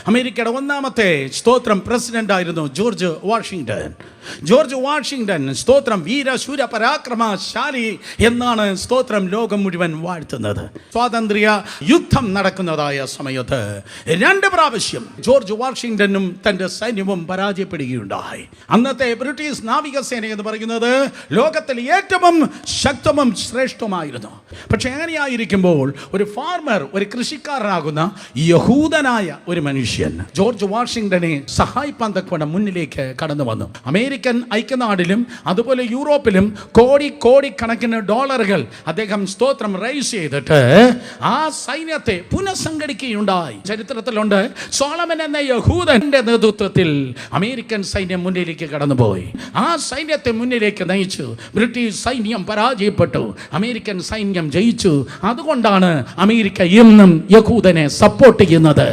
അമേരിക്കയുടെ ഒന്നാമത്തെ സ്തോത്രം പ്രസിഡന്റ് ആയിരുന്നു ജോർജ് വാഷിംഗ്ടൺ സ്തോത്രം വീരശൂര പരാക്രമശാലി എന്നാണ് സ്തോത്രം ലോകം മുഴുവൻ വാഴ്ത്തുന്നത്. സ്വാതന്ത്ര്യ യുദ്ധം നടക്കുന്നതായ സമയത്ത് 2 പ്രാവശ്യം ജോർജ് വാഷിംഗ്ടണും തൻ്റെ സൈന്യവും പരാജയപ്പെടുകയുണ്ടായി. അന്നത്തെ ബ്രിട്ടീഷ് നാവികസേന എന്ന് പറയുന്നത് ലോകത്തിൽ ഏറ്റവും ശക്തവും ശ്രേഷ്ഠമായിരുന്നു. പക്ഷെ അങ്ങനെയായിരിക്കുമ്പോൾ ഒരു ഫാർമർ, ഒരു കൃഷിക്കാരനാകുന്ന യഹൂദനായ ഒരു മനുഷ്യൻ ജോർജ് വാഷിംഗ്ടനെ സഹായിപ്പാൻ തക്കവണ്ണം മുന്നിലേക്ക് കടന്നു വന്നു. അമേരിക്കൻ ഐക്യനാടിലും അതുപോലെ യൂറോപ്പിലും കോടിക്കണക്കിന് ഡോളറുകൾ അദ്ദേഹം സ്തോത്രം റൈസ് ചെയ്തിട്ട് ആ സൈന്യത്തെ പുനഃസംഘടിക്കുകയുണ്ടായി. ചരിത്രത്തിലുണ്ട്, സോളമൻ എന്ന യഹൂദന്റെ നേതൃത്വത്തിൽ അമേരിക്കൻ സൈന്യം മുന്നിലേക്ക് കടന്നുപോയി. ആ സൈന്യത്തെ മുന്നിലേക്ക് നയിച്ചു. ബ്രിട്ടീഷ് സൈന്യം പരാജയപ്പെട്ടു, അമേരിക്കൻ സൈന്യം ജയിച്ചു. അതുകൊണ്ടാണ് അമേരിക്ക ഇന്നും യഹൂദനെ സപ്പോർട്ട് ചെയ്യുന്നത്.